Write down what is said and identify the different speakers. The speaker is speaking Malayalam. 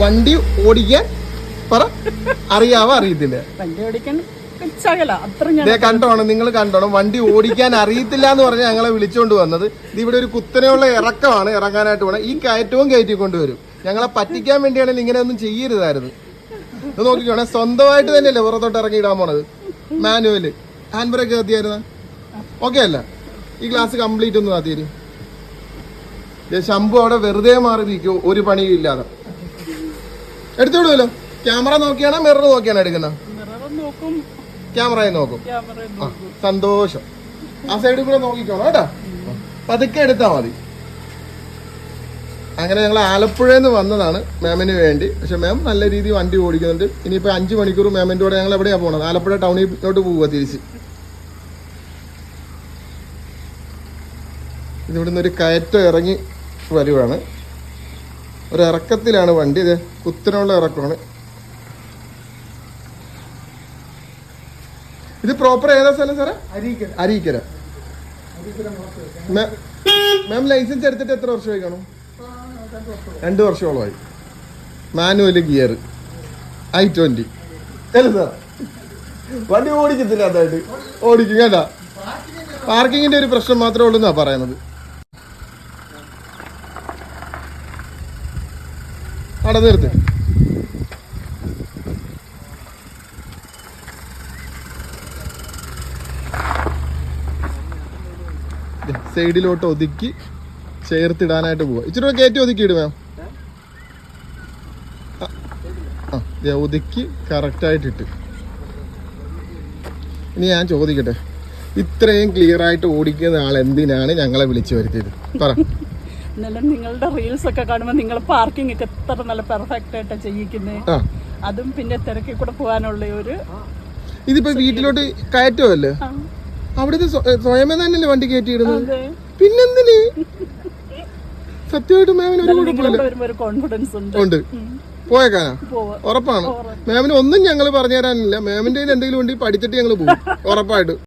Speaker 1: വണ്ടി ഓടിക്കാൻ പറ അറിയാവോ അറിയത്തില്ല?
Speaker 2: വണ്ടി ഓടിക്കാൻ
Speaker 1: കണ്ടോണം, നിങ്ങൾ കണ്ടോണം. വണ്ടി ഓടിക്കാൻ അറിയത്തില്ല എന്ന് പറഞ്ഞ് ഞങ്ങളെ വിളിച്ചോണ്ട് വന്നത്. ഇത് ഇവിടെ ഒരു കുത്തനെയുള്ള ഇറക്കമാണ്, ഇറങ്ങാനായിട്ട് വേണം. ഈ കയറ്റവും കയറ്റി കൊണ്ടുവരും. ഞങ്ങളെ പറ്റിക്കാൻ വേണ്ടിയാണെങ്കിൽ ഇങ്ങനെ ഒന്നും ചെയ്യരുതായിരുന്നു. ഇത് നോക്കിക്കോണേ, സ്വന്തമായിട്ട് തന്നെയല്ലേ പുറത്തോട്ട് ഇറങ്ങി ഇടാൻ പോണത്. മാനുവല് ഹാൻഡ് ബ്രേക്ക് കത്തിയായിരുന്ന ഓക്കെ അല്ല? ഈ ഗ്ലാസ് കംപ്ലീറ്റ് ഒന്ന് കത്തിയേരും. ശംഭു അവിടെ വെറുതെ മാറി നിൽക്കും, ഒരു പണിയും ഇല്ലാതെ. എടുത്തോടുമല്ലോ. ക്യാമറ നോക്കിയാണോ മിറർ നോക്കിയാണോ എടുക്കുന്ന? ക്യാമറയിൽ നോക്കും. ആ സന്തോഷം. ആ സൈഡിൽ കൂടെ നോക്കിക്കോണം കേട്ടോ. പതുക്കെ എടുത്താൽ മതി. അങ്ങനെ ഞങ്ങൾ ആലപ്പുഴയിൽ നിന്ന് വന്നതാണ് മാമിന് വേണ്ടി. പക്ഷെ മാം നല്ല രീതിയിൽ വണ്ടി ഓടിക്കുന്നുണ്ട്. ഇനിയിപ്പോൾ 5 മണിക്കൂർ മാമിൻ്റെ കൂടെ ഞങ്ങൾ എവിടെയാണ് പോകണത്? ആലപ്പുഴ ടൗണിലോട്ട് പോവുക തിരിച്ച്. ഇതിവിടുന്ന് ഒരു കയറ്റം ഇറങ്ങി വരുവാണ്. ഒരു ഇറക്കത്തിലാണ് വണ്ടി. ഇത് കുത്തനുള്ള ഇറക്കമാണ്. ഇത് പ്രോപ്പർ ഏതാ സ്ഥലം സാറേ? അരീക്കര. മാം ലൈസൻസ് എടുത്തിട്ട് എത്ര വർഷമായി കാണും? 2 വർഷത്തോളമായി. മാനുവൽ ഗിയർ i20 അല്ല സാർ? വണ്ടി ഓടിക്കത്തില്ല, അതായിട്ട് ഓടിക്കും കേട്ടാ. പാർക്കിങ്ങിന്റെ ഒരു പ്രശ്നം മാത്രമേ ഉള്ളൂ എന്നാ പറയുന്നത്. അവിടെ നിർത്ത്. സൈഡിലോട്ട് ഒതുക്കി ചേർത്തിടാനായിട്ട് പോവാ. ഇച്ചിരി കയറ്റി ഒതുക്കി ഇടുമോ? ഒതുക്കി കറക്റ്റായിട്ട് ഇട്ട്. ഇനി ഞാൻ ചോദിക്കട്ടെ, ഇത്രയും ക്ലിയർ ആയിട്ട് ഓടിക്കുന്ന ആൾ എന്തിനാണ് ഞങ്ങളെ വിളിച്ചു വരുത്തിയത്? പറ.
Speaker 2: നിങ്ങളുടെ റീൽസ് ഒക്കെ കാണുമ്പോൾ നിങ്ങൾ പാർക്കിംഗ് ഒക്കെ എത്ര നല്ല പെർഫെക്റ്റ് ആയിട്ടാ ചെയ്യിക്കുന്നത്. അതും പിന്നെ തിരക്കി കൂടെ പോകാനുള്ള ഒരു
Speaker 1: ഇതിപ്പോ വീട്ടിലോട്ട് കയറ്റമല്ലേ? അവിടുത്തെ സ്വയമേ തന്നെയല്ലേ വണ്ടി കയറ്റിയിടുന്നത്? പിന്നെന്തിന്? സത്യമായിട്ട് മാമിന്
Speaker 2: ഒരു കോൺഫിഡൻസ്
Speaker 1: ഉണ്ട്. പോയേക്കാനാ? ഉറപ്പാണ്. മാമിന് ഒന്നും ഞങ്ങൾ പറഞ്ഞു തരാനില്ല. മാമിന്റെ എന്തെങ്കിലും ഉണ്ടെങ്കിൽ പഠിച്ചിട്ട് ഞങ്ങൾ പോകും ഉറപ്പായിട്ട്.